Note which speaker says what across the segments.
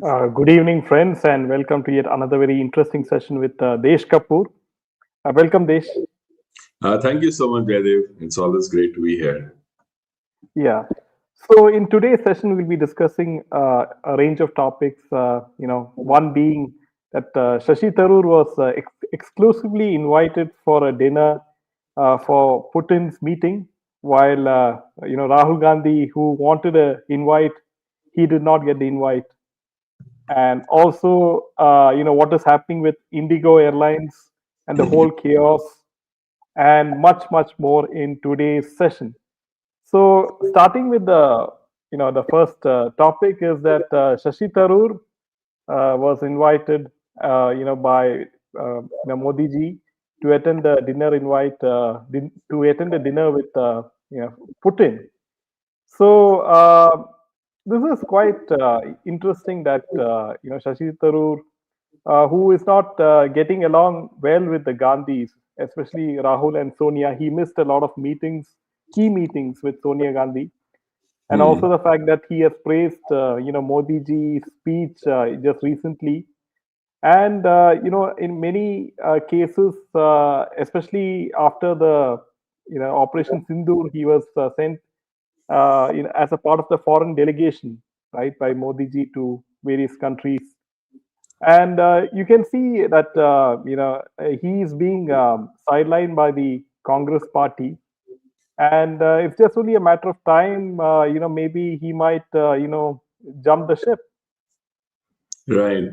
Speaker 1: Good evening, friends, and welcome to yet another very interesting session with Desh Kapoor. Welcome, Desh.
Speaker 2: Thank you so much, Jaydev. It's always great to be here.
Speaker 1: Yeah. So, in today's session, we'll be discussing a range of topics. One being that Shashi Tharoor was exclusively invited for a dinner for Putin's meeting, while Rahul Gandhi, who wanted an invite, he did not get the invite. And also what is happening with Indigo Airlines and the whole chaos, and much more in today's session. So starting with the first topic is that Shashi Tharoor was invited by Modi ji to attend a dinner to attend a dinner with Putin. So this is quite interesting that Shashi Tharoor, who is not getting along well with the Gandhis, especially Rahul and Sonia. He missed a lot of meetings, key meetings with Sonia Gandhi, and also
Speaker 2: Hmm.
Speaker 1: the fact that he has praised Modi ji's speech just recently. And in many cases, especially after the Operation Sindoor, he was sent as a part of the foreign delegation, right, by Modi ji to various countries. And you can see that he is being sidelined by the Congress party, and it's just only a matter of time. Maybe he might jump the ship.
Speaker 2: Right.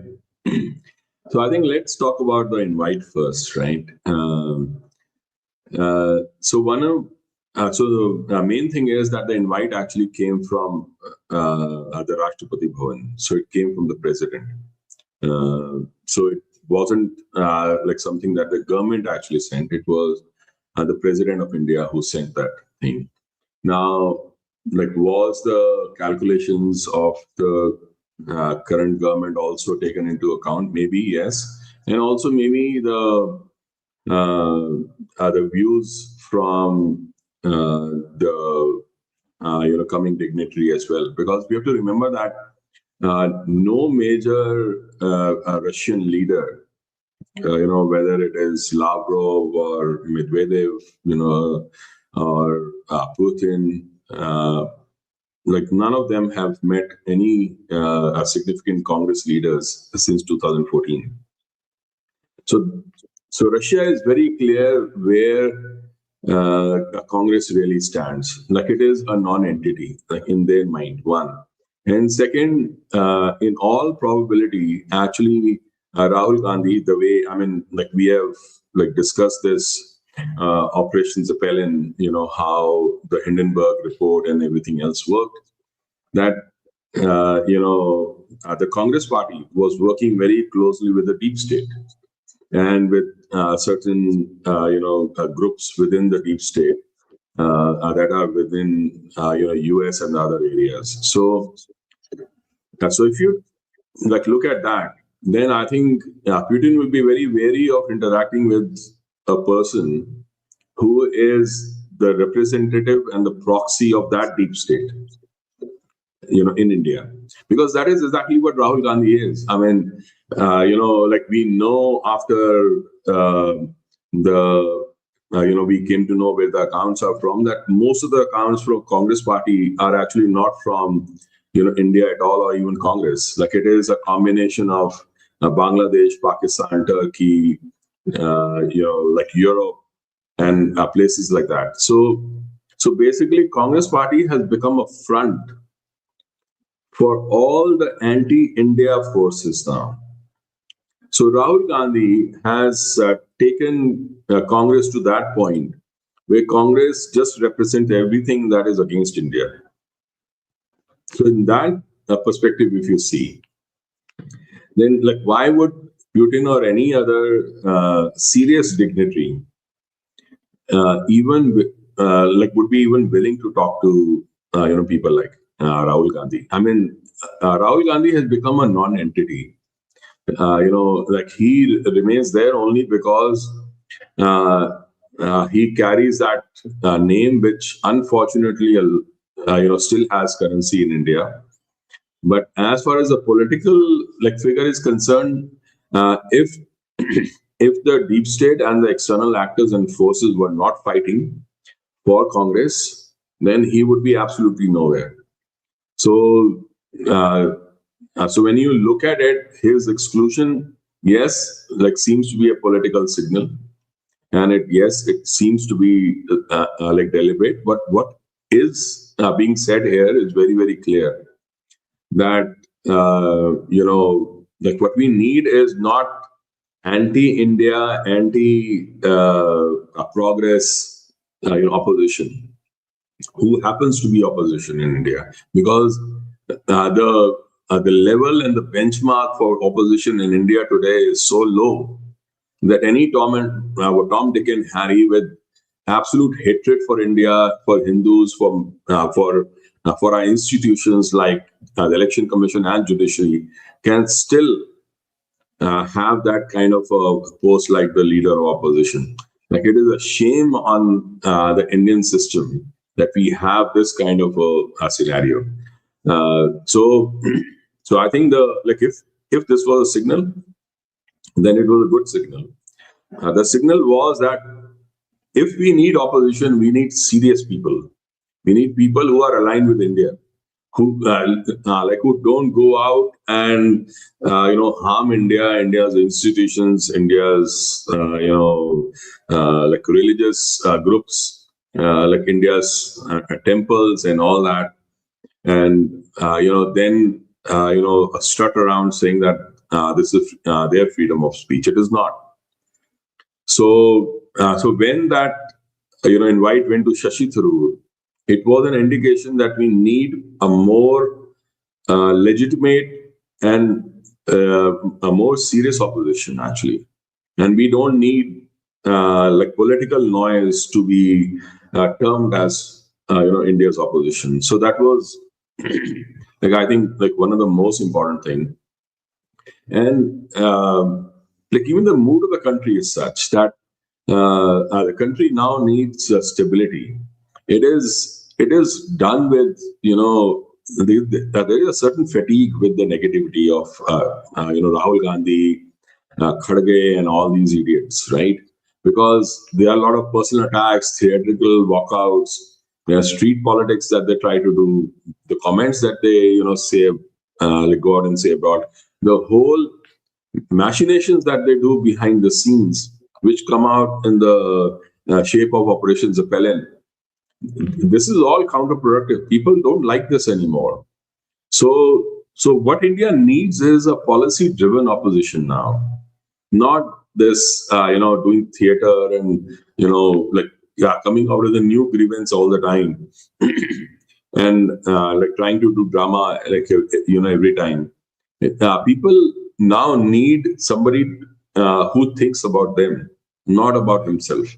Speaker 2: So I think let's talk about the invite first, right? So one of so the main thing is that the invite actually came from the Rashtrapati Bhavan. So it came from the president. So it wasn't like something that the government actually sent. It was the president of India who sent that thing. Now, like, was the calculations of the current government also taken into account? Maybe yes, and also maybe the views from the coming dignitary as well, because we have to remember that no major Russian leader, whether it is Lavrov or Medvedev, or Putin, like none of them have met any significant Congress leaders since 2014. So, so Russia is very clear where Congress really stands. Like it is a non-entity, like in their mind. One, and second, in all probability, actually, Rahul Gandhi, the way like we have like discussed this Operation Zeppelin, how the Hindenburg report and everything else worked. That the Congress Party was working very closely with the deep state and with certain groups within the deep state that are within US and other areas. So if you like look at that, then I think Putin will be very wary of interacting with a person who is the representative and the proxy of that deep state, in India, because that is exactly what Rahul Gandhi is. I mean, like we know after we came to know where the accounts are from, that most of the accounts from Congress party are actually not from, India at all, or even Congress. Like it is a combination of Bangladesh, Pakistan, Turkey, like Europe and places like that. So basically, Congress party has become a front for all the anti-India forces now. So Rahul Gandhi has taken Congress to that point where Congress just represents everything that is against India. So in that perspective, if you see, then like why would Putin or any other serious dignitary even like would be even willing to talk to people like Rahul Gandhi? I mean, Rahul Gandhi has become a non-entity. Like he remains there only because he carries that name, which unfortunately, still has currency in India. But as far as the political figure is concerned, if if the deep state and the external actors and forces were not fighting for Congress, then he would be absolutely nowhere. So, so when you look at it, his exclusion, yes, seems to be a political signal, and it seems to be deliberate. But what is being said here is very, very clear that what we need is not anti-India, anti-progress opposition, who happens to be opposition in India, because the level and the benchmark for opposition in India today is so low that any Tom, Dick, and Harry with absolute hatred for India, for Hindus, for our institutions like the Election Commission and Judiciary can still have that kind of a post like the leader of opposition. It is a shame on the Indian system that we have this kind of a scenario. So I think if this was a signal, then it was a good signal. The signal was that if we need opposition, we need serious people. We need people who are aligned with India, who who don't go out and harm India's institutions, India's religious groups, India's temples and all that, and then strut around saying that this is their freedom of speech. It is not. So when that invite went to Shashi Tharoor, it was an indication that we need a more legitimate and a more serious opposition, actually, and we don't need political noise to be termed as India's opposition. So that was I think one of the most important thing, and even the mood of the country is such that the country now needs stability. It is done with there is a certain fatigue with the negativity of Rahul Gandhi, Khadge, and all these idiots, right? Because there are a lot of personal attacks, theatrical walkouts, there are street politics that they try to do, the comments that they say, go out and say about the whole machinations that they do behind the scenes, which come out in the shape of Operation Zeppelin. This is all counterproductive. People don't like this anymore. So what India needs is a policy-driven opposition now, not this doing theater and coming out with a new grievance all the time and trying to do drama every time. People now need somebody who thinks about them, not about himself.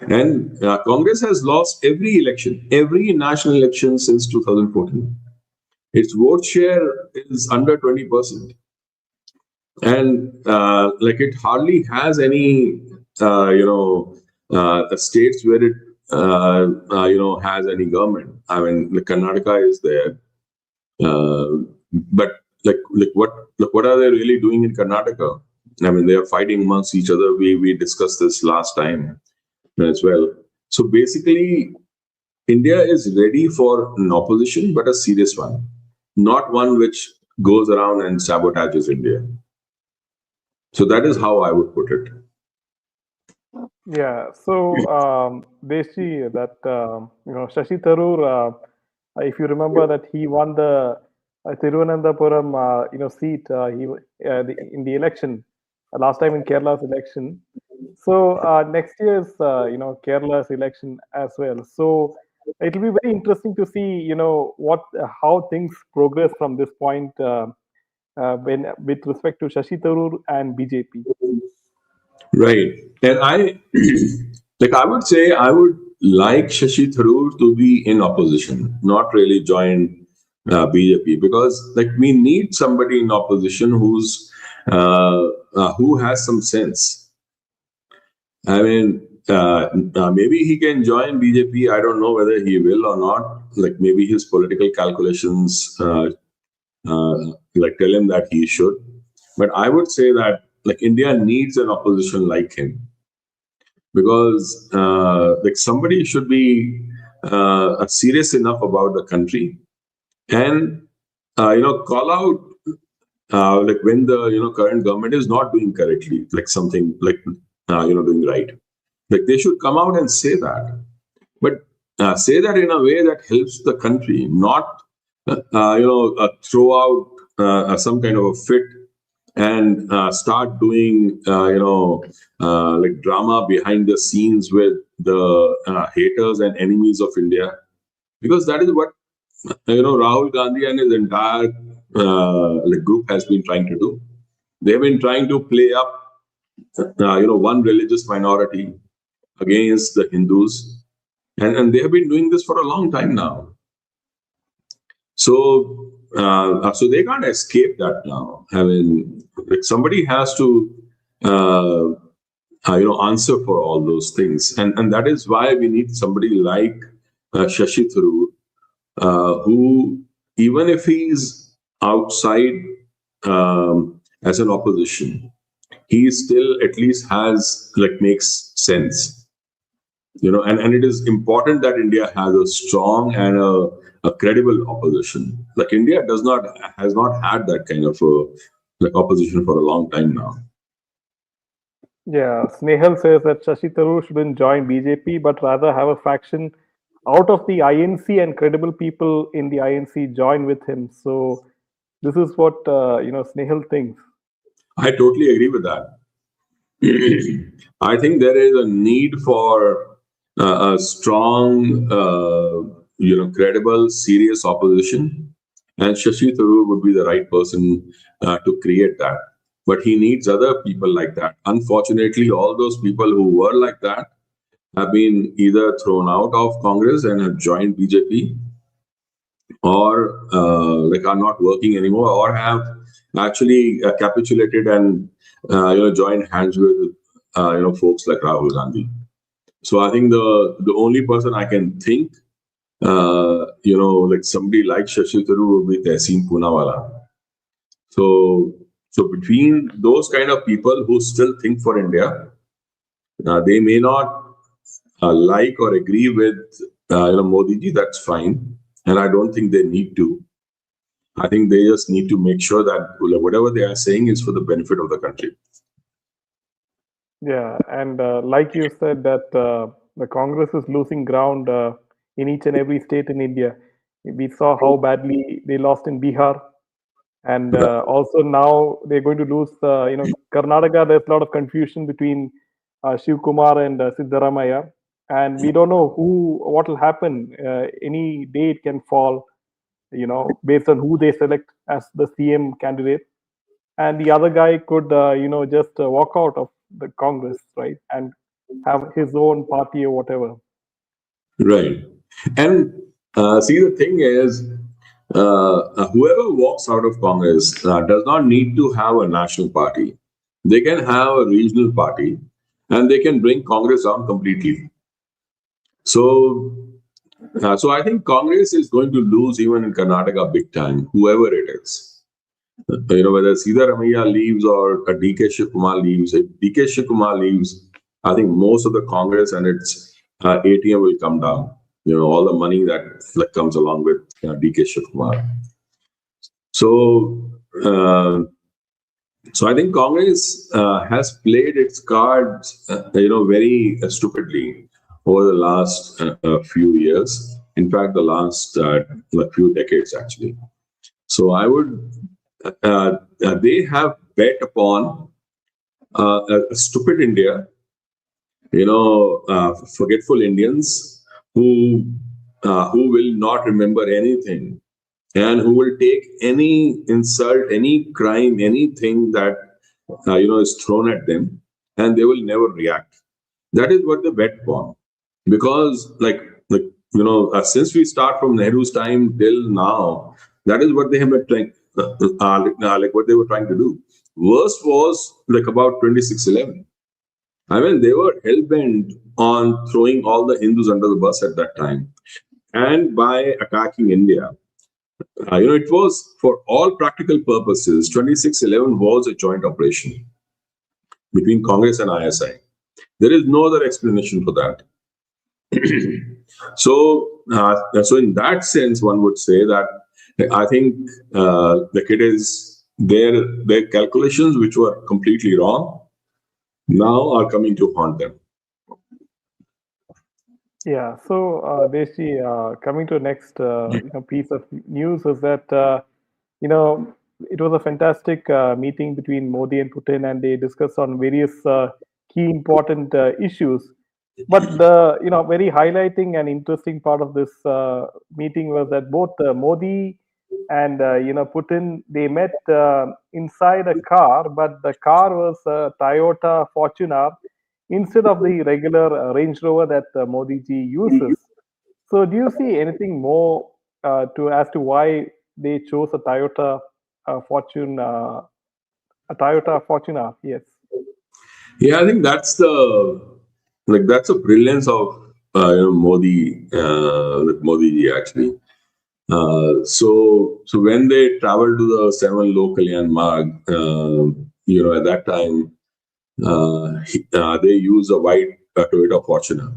Speaker 2: And Congress has lost every election, every national election since 2014. Its vote share is under 20%. And it hardly has any, states where it, has any government. I mean, Karnataka is there. But what are they really doing in Karnataka? I mean, they are fighting amongst each other. We discussed this last time as well. So basically, India is ready for an opposition, but a serious one, not one which goes around and sabotages India. So that is how I would put it.
Speaker 1: Yeah. So, Deshi, that Shashi Tharoor, if you remember that he won the Thiruvananthapuram, seat in the election last time in Kerala's election. So next year's Kerala's election as well. So it will be very interesting to see how things progress from this point when with respect to Shashi Tharoor and BJP.
Speaker 2: Right, and I would say I would like Shashi Tharoor to be in opposition, not really join BJP, because we need somebody in opposition who has some sense. I mean, maybe he can join BJP. I don't know whether he will or not. like maybe his political calculations like tell him that he should. But I would say that like India needs an opposition like him, because like somebody should be serious enough about the country and call out like when the current government is not doing correctly, like something like doing right. Like they should come out and say that, but say that in a way that helps the country, not throw out some kind of a fit and start doing like drama behind the scenes with the haters and enemies of India, because that is what Rahul Gandhi and his entire like group has been trying to do. They've been trying to play up one religious minority against the Hindus, and they have been doing this for a long time now. So so they can't escape that now. I mean, like somebody has to answer for all those things, and that is why we need somebody like Shashi Tharoor, who, even if he's outside as an opposition, he still at least has like makes sense. And it is important that India has a strong and a credible opposition. Like India has not had that kind of like opposition for a long time now.
Speaker 1: Yeah, Snehal says that Shashi Tharoor shouldn't join BJP, but rather have a faction out of the INC, and credible people in the INC join with him. So this is what Snehal thinks.
Speaker 2: I totally agree with that. I think there is a need for a strong, credible, serious opposition, and Shashi Tharoor would be the right person to create that. But he needs other people like that. Unfortunately, all those people who were like that have been either thrown out of Congress and have joined BJP, or like are not working anymore, or have actually capitulated and joined hands with folks like Rahul Gandhi. So I think the only person I can think like somebody like Shashi Tharoor would be Tehseen Poonawala. So between those kind of people who still think for India, they may not like or agree with Modi ji. That's fine, and I don't think they need to. I think they just need to make sure that whatever they are saying is for the benefit of the country.
Speaker 1: Yeah, and like you said, that the Congress is losing ground in each and every state in India. We saw how badly they lost in Bihar, and also now they're going to lose. Karnataka. There's a lot of confusion between Shiv Kumar and Siddaramaiah, and we don't know what will happen. Any day it can fall, based on who they select as the CM candidate, and the other guy could just walk out of the Congress, right, and have his own party or whatever.
Speaker 2: Right. And see, the thing is, whoever walks out of Congress does not need to have a national party. They can have a regional party, and they can bring Congress down completely. So I think Congress is going to lose even in Karnataka big time, whoever it is. Whether Siddaramaiah leaves or DK Shivakumar leaves. If DK Shivakumar leaves, I think most of the Congress and its ATM will come down. All the money that comes along with DK Shivakumar. So I think Congress has played its cards, very stupidly over the last few years. In fact, the last few decades, actually. So I would, they have bet upon a stupid India, forgetful Indians who will not remember anything, and who will take any insult, any crime, anything that is thrown at them, and they will never react. That is what they bet upon, because since we start from Nehru's time till now, that is what they have been trying, what they were trying to do. Worst was about 2611. I mean, they were hell bent on throwing all the Hindus under the bus at that time. and by attacking India. It was for all practical purposes, 2611 was a joint operation between Congress and ISI. There is no other explanation for that. So in that sense, one would say that I think like it is their calculations, which were completely wrong, now are coming to haunt them.
Speaker 1: Yeah. So, Deshi, coming to the next piece of news is that it was a fantastic meeting between Modi and Putin, and they discussed on various key important issues. But the very highlighting and interesting part of this meeting was that both Modi and Putin, they met inside a car, but the car was a Toyota Fortuner instead of the regular Range Rover that Modi ji uses. So, do you see anything more to as to why they chose a Toyota Fortuner? Yes.
Speaker 2: Yeah, I think that's a brilliance of Modi, with Modi ji actually. So when they traveled to the Seven Low Kalyan Marg, at that time they use a white Toyota Fortuner.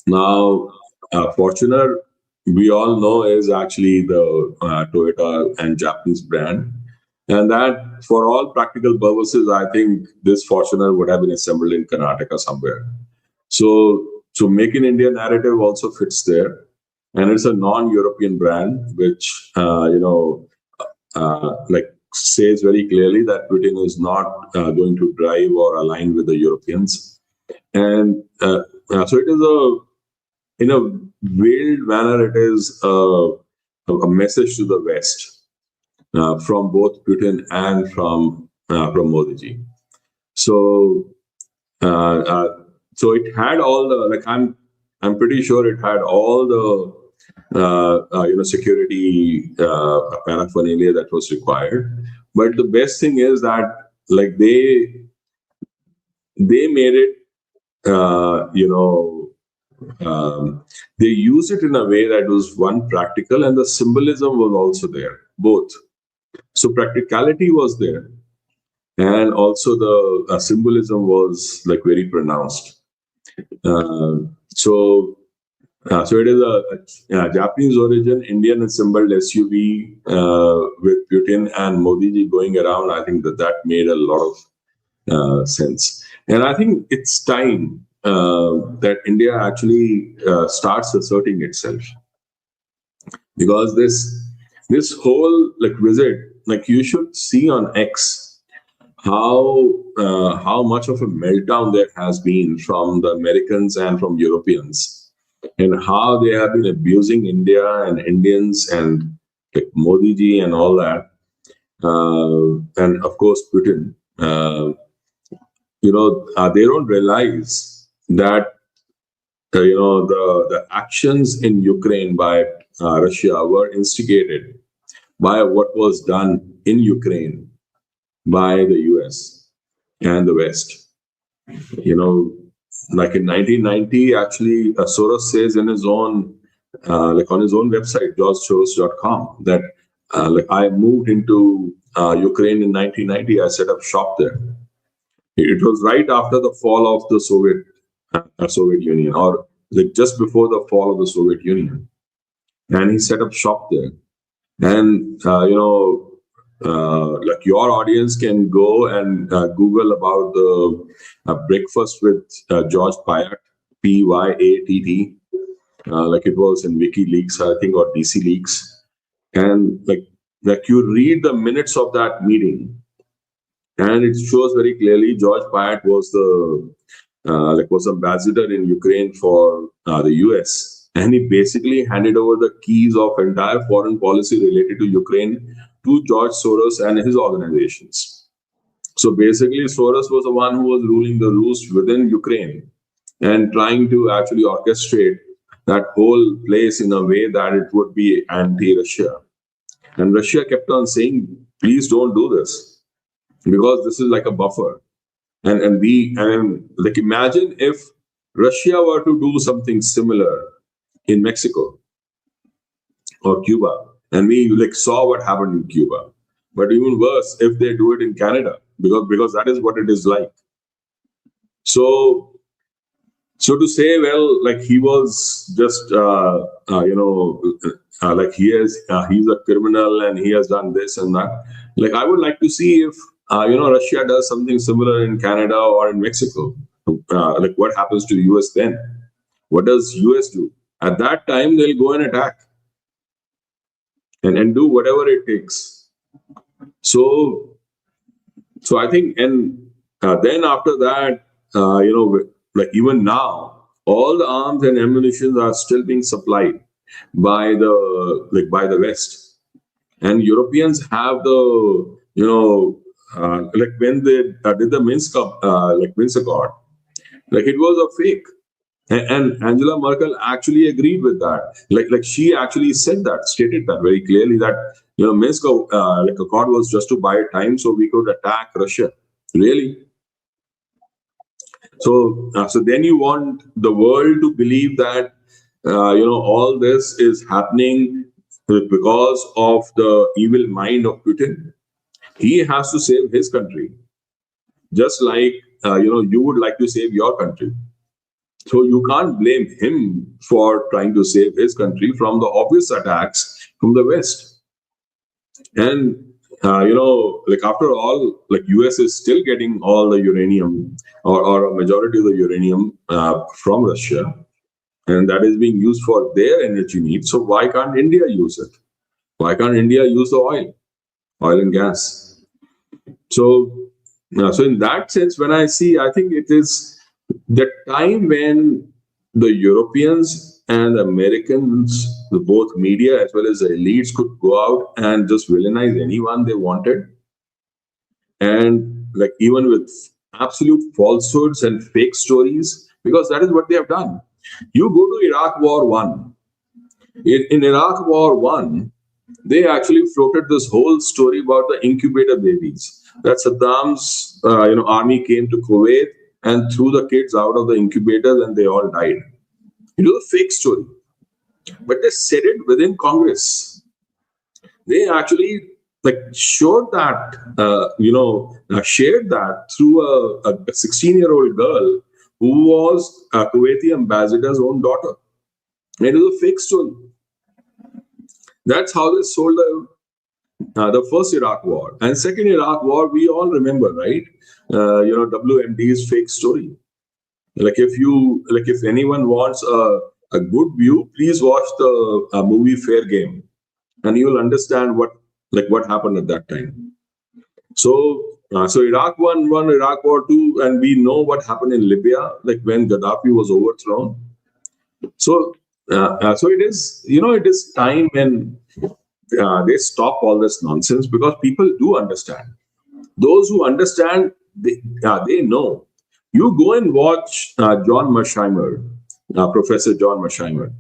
Speaker 2: Now, Fortuner, we all know, is actually the Toyota and Japanese brand. And that, for all practical purposes, I think this Fortuner would have been assembled in Karnataka somewhere. So Make in India narrative also fits there. And it's a non-European brand, which, like says very clearly that Putin is not going to drive or align with the Europeans. And so it is in a veiled manner, it is a message to the West from both Putin and from Modi ji. So it had all the I'm pretty sure it had all the security paraphernalia that was required. But the best thing is that they made it they used it in a way that was one practical, and the symbolism was also there, both. So practicality was there, and also the symbolism was very pronounced. So it is a Japanese origin, Indian assembled SUV with Putin and Modi ji going around. I think that made a lot of sense. And I think it's time that India actually starts asserting itself, because this whole visit, you should see on X how much of a meltdown there has been from the Americans and from Europeans, and how they have been abusing India and Indians and Modi ji and all that, and of course Putin. They don't realize that the actions in Ukraine by Russia were instigated by what was done in Ukraine by the US and the West. Like in 1990, actually, Soros says in his own, on his own website, georgesoros.com, that I moved into Ukraine in 1990. I set up shop there. It was right after the fall of the Soviet Union, or just before the fall of the Soviet Union, and he set up shop there. And your audience can go and Google about the breakfast with George Pyatt, Pyatt. It was in WikiLeaks, I think, or DC Leaks, and you read the minutes of that meeting, and it shows very clearly George Pyatt was was ambassador in Ukraine for the US, and he basically handed over the keys of entire foreign policy related to Ukraine to George Soros and his organizations. So basically, Soros was the one who was ruling the roost within Ukraine and trying to actually orchestrate that whole place in a way that it would be anti-Russia. And Russia kept on saying, please don't do this, because this is like a buffer. And imagine if Russia were to do something similar in Mexico. or Cuba, and we like saw what happened in Cuba. But even worse, if they do it in Canada, because that is what it is like. So so to say, well, like he was just like he's a criminal and he has done this and that. Like I would like to see if Russia does something similar in Canada or in Mexico. Like what happens to US then? What does US do? At that time, they'll go and attack and do whatever it takes. So so I think, and then after that, like even now, all the arms and ammunition are still being supplied by the West, and Europeans have the like when they did the Minsk Accord, like it was a fake. And Angela Merkel actually agreed with that. Like she actually said that, stated that very clearly that Minsk Accord was just to buy time so we could attack Russia. Really? So then you want the world to believe that all this is happening because of the evil mind of Putin. He has to save his country, just like you would like to save your country. So you can't blame him for trying to save his country from the obvious attacks from the West. And like after all, like US is still getting all the uranium or a majority of the uranium from Russia, and that is being used for their energy needs. So why can't India use it? Why can't India use the oil and gas? So so in that sense, when I think it is the time when the Europeans and Americans, both media as well as the elites, could go out and just villainize anyone they wanted, and like even with absolute falsehoods and fake stories, because that is what they have done. You go to Iraq War One. In Iraq War One, they actually floated this whole story about the incubator babies. That Saddam's army came to Kuwait and threw the kids out of the incubators and they all died. It was a fake story. But they said it within Congress. They actually like showed that, shared that through a 16-year-old girl who was a Kuwaiti ambassador's own daughter. And it was a fake story. That's how they sold the first Iraq war. And second Iraq war, we all remember, right? WMD's fake story. Like if anyone wants a good view, please watch the movie Fair Game, and you will understand what happened at that time. So Iraq won Iraq War II, and we know what happened in Libya, like when Gaddafi was overthrown. So it is time when they stop all this nonsense, because people do understand. Those who understand, they know. You go and watch John Mersheimer, Professor John Mersheimer.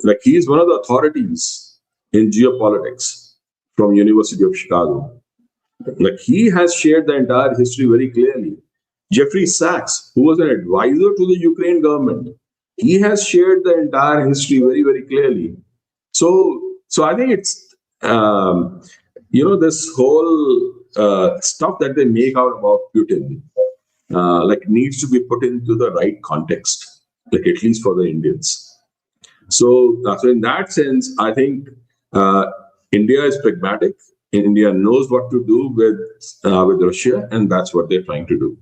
Speaker 2: Like he's one of the authorities in geopolitics from University of Chicago. Like he has shared the entire history very clearly. Jeffrey Sachs, who was an advisor to the Ukraine government, he has shared the entire history very, very clearly. So I think it's this whole stuff that they make out about Putin like needs to be put into the right context, like at least for the Indians. So in that sense, I think India is pragmatic. India knows what to do with Russia, and that's what they're trying to do.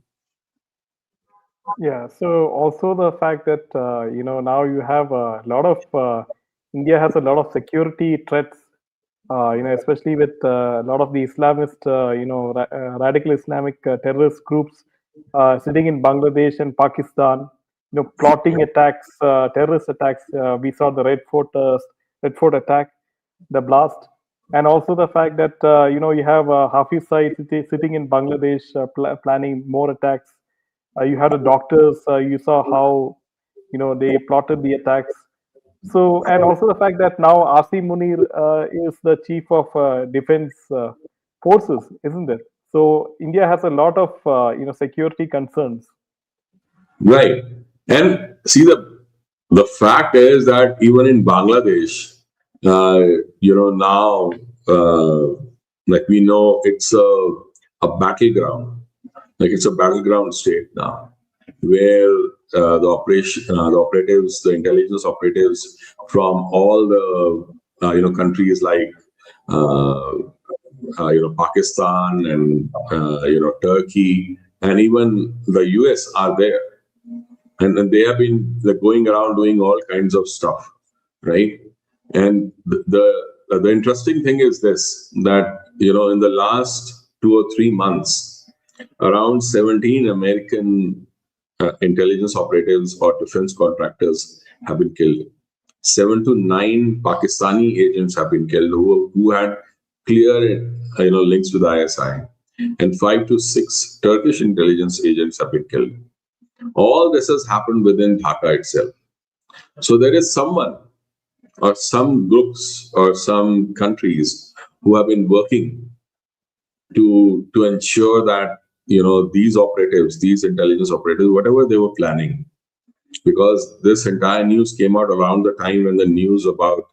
Speaker 1: Yeah. So also the fact that now you have a lot of India has a lot of security threats. Especially with a lot of the Islamist, radical Islamic terrorist groups sitting in Bangladesh and Pakistan, plotting attacks, terrorist attacks. We saw the Red Fort attack, the blast, and also the fact that you have Hafiz Saeed sitting in Bangladesh planning more attacks. You had the doctors. You saw how they plotted the attacks. So, and also the fact that now R.C. Munir is the chief of defense forces, isn't it? So India has a lot of security concerns.
Speaker 2: Right. And see, the fact is that even in Bangladesh, Now, like we know, it's a battleground. Like it's a battleground state now, where the operatives, the intelligence operatives from all the countries like uh, Pakistan and Turkey and even the US are there, and they have been like, going around doing all kinds of stuff, right? And the interesting thing is this, that in the last 2 or 3 months, around 17 American intelligence operatives or defense contractors have been killed. 7 to 9 Pakistani agents have been killed who had clear links with ISI, and 5 to 6 Turkish intelligence agents have been killed. All this has happened within Dhaka itself. So there is someone or some groups or some countries who have been working to ensure that these operatives, these intelligence operatives, whatever they were planning, because this entire news came out around the time when the news about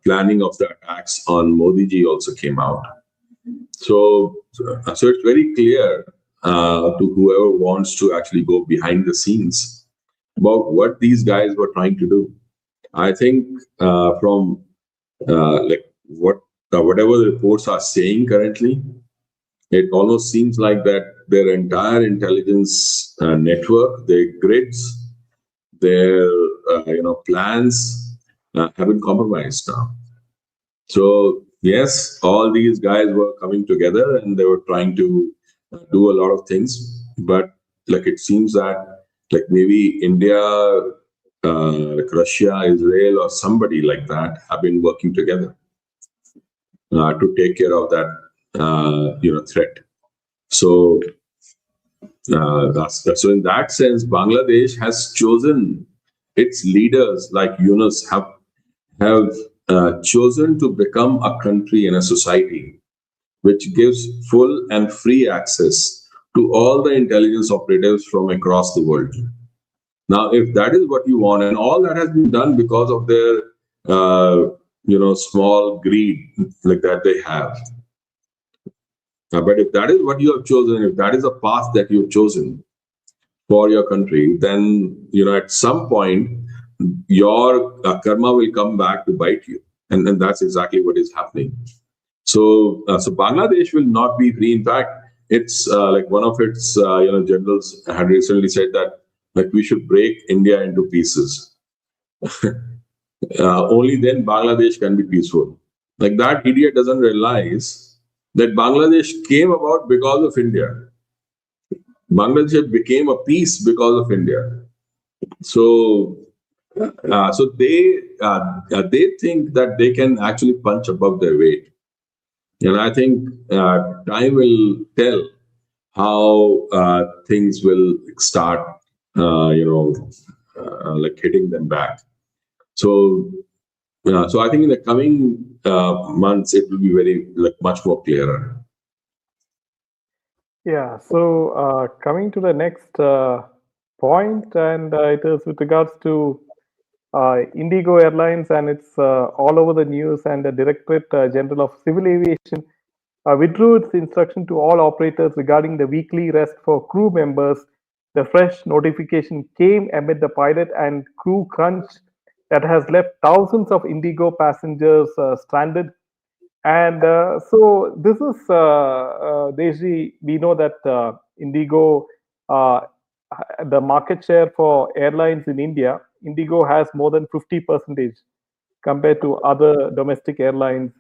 Speaker 2: planning of the attacks on Modi ji also came out. So it's very clear to whoever wants to actually go behind the scenes about what these guys were trying to do. I think from like whatever the reports are saying currently, it almost seems like that their entire intelligence network, their grids, their plans have been compromised now. So yes, all these guys were coming together and they were trying to do a lot of things, but like it seems that like maybe India, like Russia, Israel, or somebody like that have been working together to take care of that threat. So so in that sense, Bangladesh has chosen its leaders, like Yunus, have chosen to become a country and a society which gives full and free access to all the intelligence operatives from across the world. Now, if that is what you want, and all that has been done because of their small greed like that they have. But if that is what you have chosen, if that is a path that you've chosen for your country, then at some point your karma will come back to bite you, and that's exactly what is happening. So Bangladesh will not be free. In fact, it's like one of its generals had recently said that like we should break India into pieces. Only then Bangladesh can be peaceful. Like that idiot doesn't realize that Bangladesh came about because of India. Bangladesh became a piece because of India. So, they think that they can actually punch above their weight, and I think time will tell how things will start, like hitting them back. So, so I think in the coming months it will be very like much more clearer.
Speaker 1: Yeah. So coming to the next point, and it is with regards to Indigo Airlines, and it's all over the news. And the Directorate General of Civil Aviation withdrew its instruction to all operators regarding the weekly rest for crew members. The fresh notification came amid the pilot and crew crunch that has left thousands of Indigo passengers stranded. And so this is Desi. We know that Indigo, uh, the market share for airlines in India, Indigo has more than 50% compared to other domestic airlines,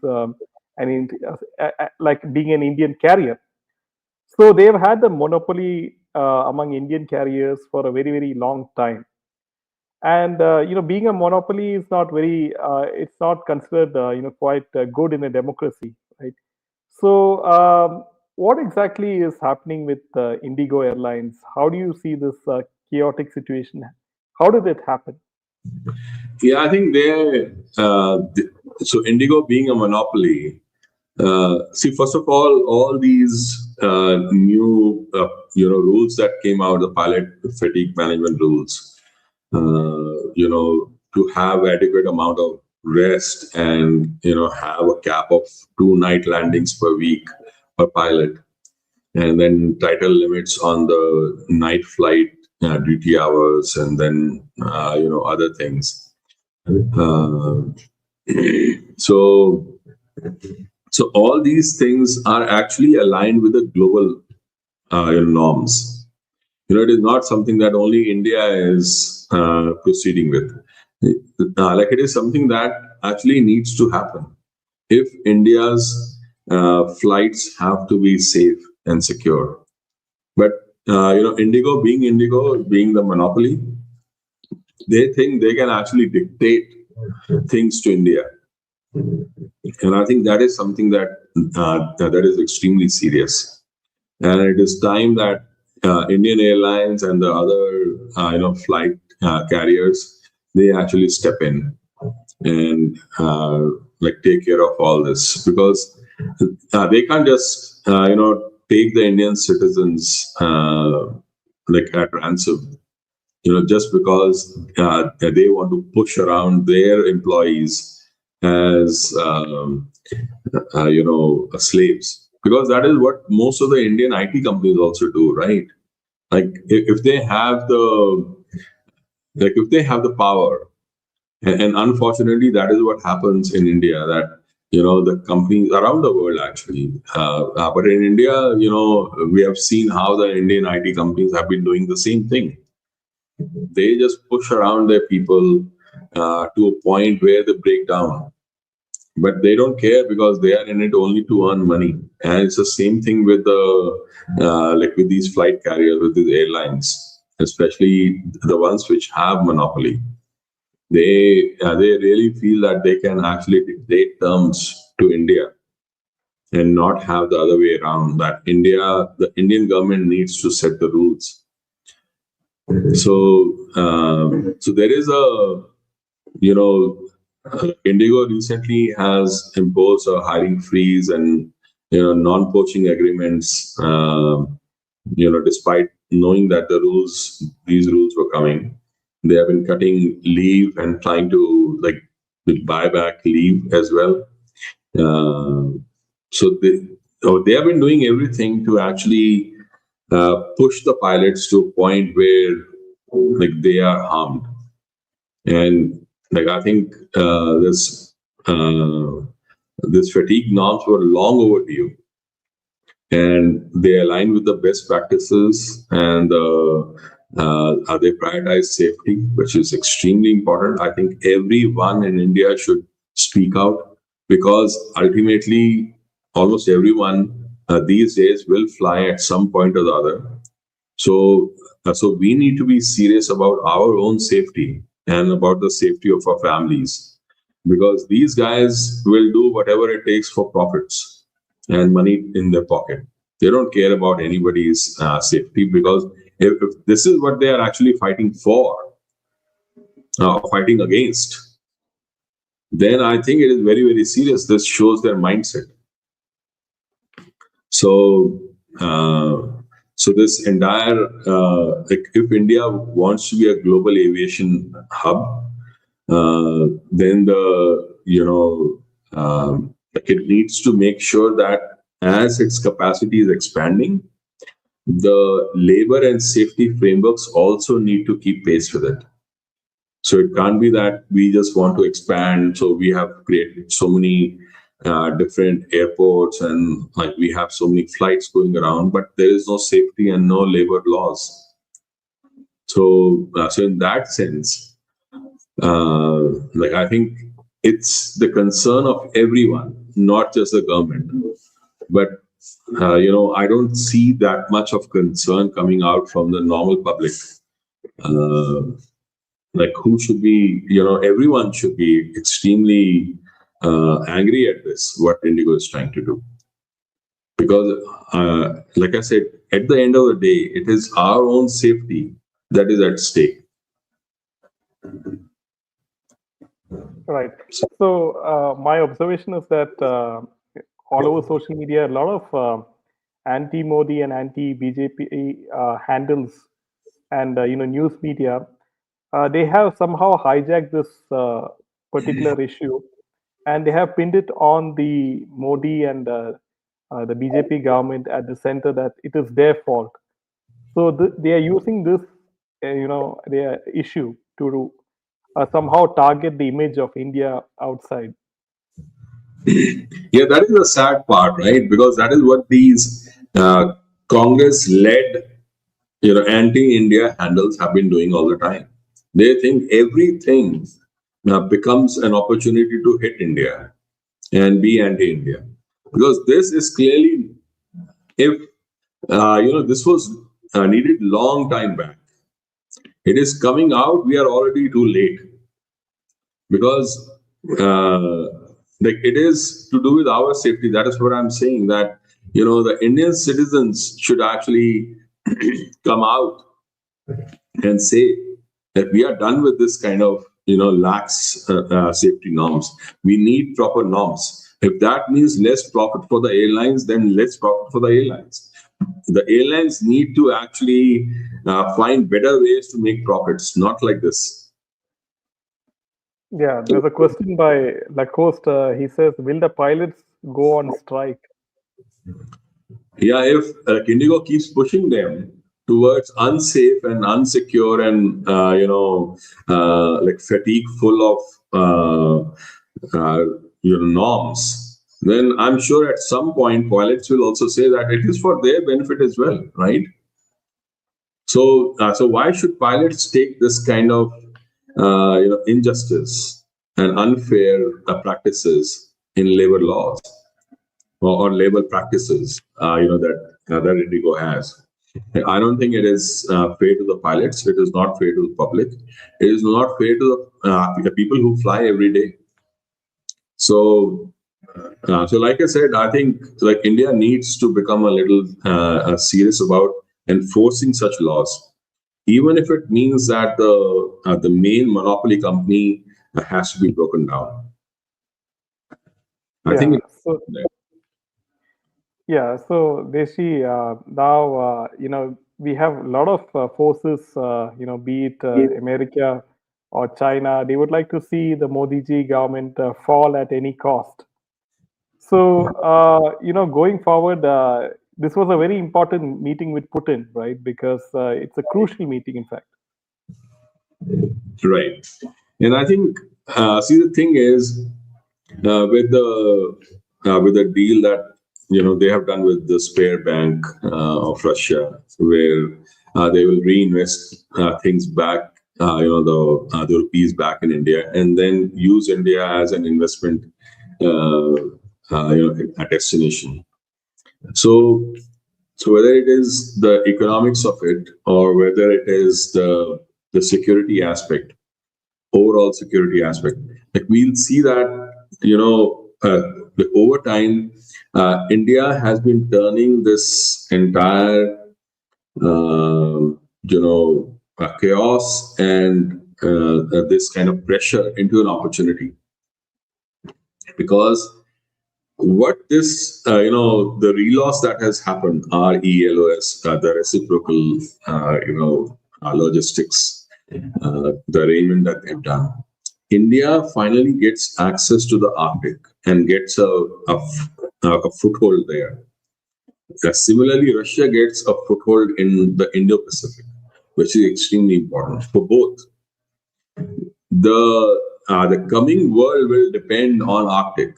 Speaker 1: and like being an Indian carrier. So they've had the monopoly among Indian carriers for a very, very long time. And being a monopoly is not very, it's not considered quite good in a democracy, right? So what exactly is happening with Indigo Airlines? How do you see this chaotic situation? How did it happen?
Speaker 2: Yeah, I think so Indigo being a monopoly. See, first of all these new rules that came out, the pilot fatigue management rules, to have adequate amount of rest and have a cap of 2 night landings per week per pilot, and then tighter limits on the night flight duty hours, and then other things. Uh, so so all these things are actually aligned with the global norms. It is not something that only India is proceeding with. Like it is something that actually needs to happen. If India's flights have to be safe and secure, but Indigo being the monopoly, they think they can actually dictate things to India, and I think that is something that is extremely serious. And it is time that Indian Airlines and the other flight carriers, they actually step in and like take care of all this, because they can't just take the Indian citizens like at ransom, just because they want to push around their employees as slaves, because that is what most of the Indian IT companies also do, right? Like if they have the power, and unfortunately that is what happens in India, that the companies around the world actually, but in India, we have seen how the Indian IT companies have been doing the same thing. They just push around their people to a point where they break down, but they don't care because they are in it only to earn money. And it's the same thing with like with these flight carriers, with these airlines, especially the ones which have monopoly. They really feel that they can actually dictate terms to India and not have the other way around, that the Indian government needs to set the rules. So there is a Indigo recently has imposed a hiring freeze and non-poaching agreements. Despite knowing that these rules were coming, they have been cutting leave and trying to like buy back leave as well. So they have been doing everything to actually push the pilots to a point where like they are harmed. And like I think this fatigue norms were long overdue, and they align with the best practices, and they prioritize safety, which is extremely important. I think everyone in India should speak out, because ultimately almost everyone these days will fly at some point or the other. So we need to be serious about our own safety and about the safety of our families, because these guys will do whatever it takes for profits and money in their pocket. They don't care about anybody's safety, because if this is what they are actually fighting for, fighting against, then I think it is very, very serious. This shows their mindset. So, so this entire, like if India wants to be a global aviation hub, then like it needs to make sure that as its capacity is expanding, the labor and safety frameworks also need to keep pace with it. So it can't be that we just want to expand. So we have created so many different airports, and like we have so many flights going around, but there is no safety and no labor laws. So in that sense, like I think it's the concern of everyone, not just the government. But I don't see that much of concern coming out from the normal public. Like who should be, everyone should be extremely angry at this, what Indigo is trying to do. Because, like I said, at the end of the day, it is our own safety that is at stake.
Speaker 1: Right. So my observation is that all over social media, a lot of anti-Modi and anti-BJP handles and news media, they have somehow hijacked this particular issue, and they have pinned it on the Modi and the BJP government at the center that it is their fault. So they are using this, their issue to somehow target the image of India outside.
Speaker 2: Yeah, that is the sad part, right? Because that is what these Congress-led, anti-India handles have been doing all the time. They think everything becomes an opportunity to hit India and be anti-India, because this is clearly, if this was needed long time back. It is coming out. We are already too late, because like it is to do with our safety. That is what I'm saying. That the Indian citizens should actually come out and say that we are done with this kind of lax safety norms. We need proper norms. If that means less profit for the airlines, then less profit for the airlines. The airlines need to actually find better ways to make profits, not like this.
Speaker 1: Yeah, there's a question by Lacoste. He says, "Will the pilots go on strike?"
Speaker 2: Yeah, if Indigo keeps pushing them towards unsafe and unsecure and like fatigue full of norms, then I'm sure at some point pilots will also say that it is for their benefit as well, right? So, so why should pilots take this kind of injustice and unfair practices in labor laws or labor practices, that Indigo has? I don't think it is fair to the pilots. It is not fair to the public. It is not fair to the people who fly every day. So, so like I said, I think like India needs to become a little serious about enforcing such laws, even if it means that the main monopoly company has to be broken down. I think.
Speaker 1: So Deshi, now we have a lot of forces, be it America or China. They would like to see the Modi ji government fall at any cost. So going forward, this was a very important meeting with Putin, right? Because it's a crucial meeting, in fact.
Speaker 2: Right, and I think see, the thing is with the deal that they have done with the Spare Bank of Russia, where they will reinvest things back, the rupees back in India, and then use India as an investment, a destination. So whether it is the economics of it or whether it is the security aspect, overall security aspect, like we'll see that over time, India has been turning this entire chaos and this kind of pressure into an opportunity, because what this the reloss that has happened, RELOS, the reciprocal logistics, the arrangement that they've done, India finally gets access to the Arctic and gets a foothold there. Similarly, Russia gets a foothold in the Indo-Pacific, which is extremely important for both. The coming world will depend on Arctic.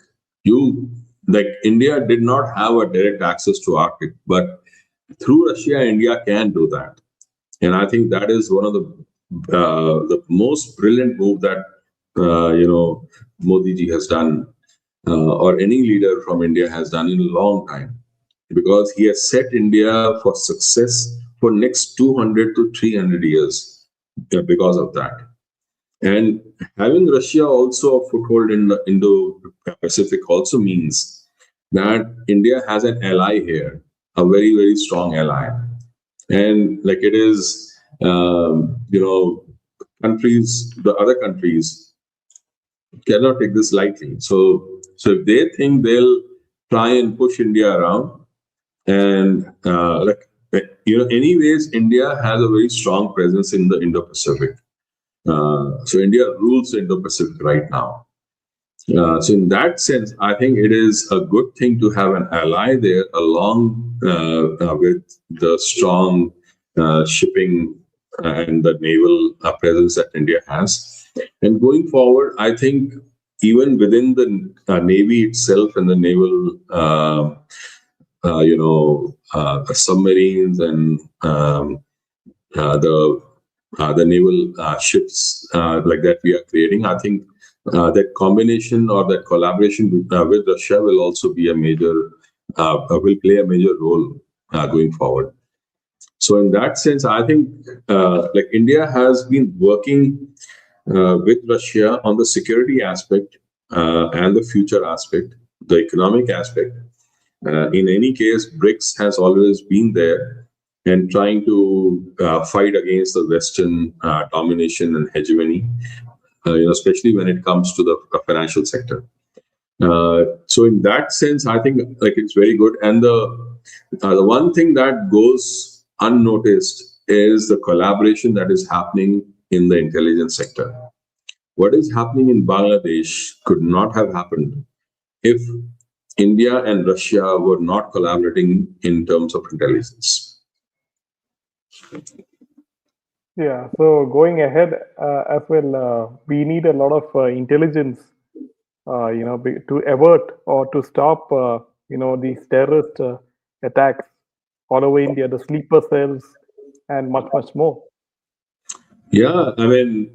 Speaker 2: India did not have a direct access to Arctic, but through Russia, India can do that. And I think that is one of the most brilliant move that Modi ji has done, or any leader from India has done in a long time, because he has set India for success for next 200 to 300 years because of that. And having Russia also a foothold in the Indo-Pacific also means that India has an ally here, a very, very strong ally. And like it is, countries, the other countries cannot take this lightly. So if they think they'll try and push India around, and anyways, India has a very strong presence in the Indo-Pacific. So India rules Indo-Pacific right now. So in that sense, I think it is a good thing to have an ally there, along with the strong shipping and the naval presence that India has. And going forward, I think even within the Navy itself and the naval, submarines and the naval ships like that we are creating, I think that combination or that collaboration with Russia will also be a major, will play a major role going forward. So in that sense, I think like India has been working with Russia on the security aspect and the future aspect, the economic aspect. In any case, BRICS has always been there and trying to fight against the Western domination and hegemony, especially when it comes to the financial sector. So in that sense, I think like it's very good. And the one thing that goes unnoticed is the collaboration that is happening in the intelligence sector. What is happening in Bangladesh could not have happened if India and Russia were not collaborating in terms of intelligence.
Speaker 1: Yeah, so going ahead as well, we need a lot of intelligence, to avert or to stop, these terrorist attacks all over India, the sleeper cells, and much, much more.
Speaker 2: Yeah, I mean,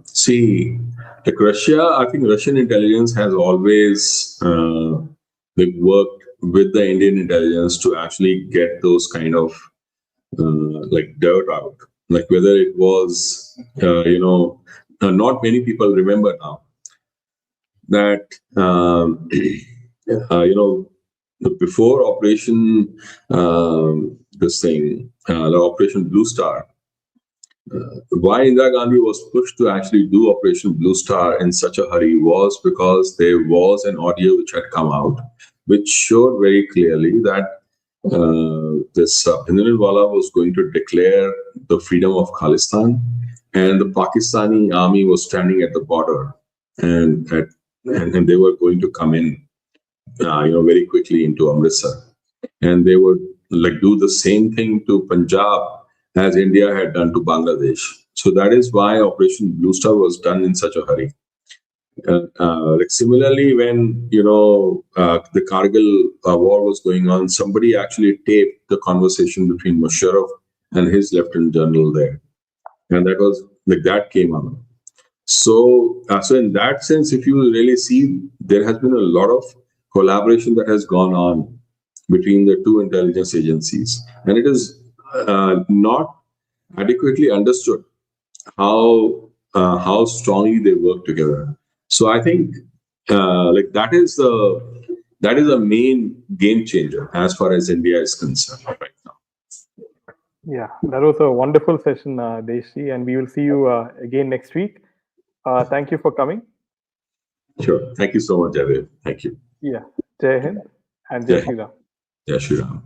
Speaker 2: see, like Russia, I think Russian intelligence has always like worked with the Indian intelligence to actually get those kind of like dirt out. Like whether it was, not many people remember now that before Operation the Operation Blue Star. Why Indira Gandhi was pushed to actually do Operation Blue Star in such a hurry was because there was an audio which had come out, which showed very clearly that this Bhindranwala was going to declare the freedom of Khalistan, and the Pakistani army was standing at the border, and they were going to come in, very quickly into Amritsar, and they would like do the same thing to Punjab as India had done to Bangladesh. So that is why Operation Blue Star was done in such a hurry. Like similarly, when the Kargil war was going on, somebody actually taped the conversation between Musharraf and his lieutenant general there, and that was like that came on. So, so in that sense, if you really see, there has been a lot of collaboration that has gone on between the two intelligence agencies, and it is not adequately understood how strongly they work together. So I think like that is a main game changer as far as India is concerned right now.
Speaker 1: Yeah, that was a wonderful session, Deshi, and we will see you again next week. Thank you for coming.
Speaker 2: Sure. Thank you so much, Javier. Thank you.
Speaker 1: Yeah, Jai Hind and Jai Shri Ram.
Speaker 2: Jai Shri Ram.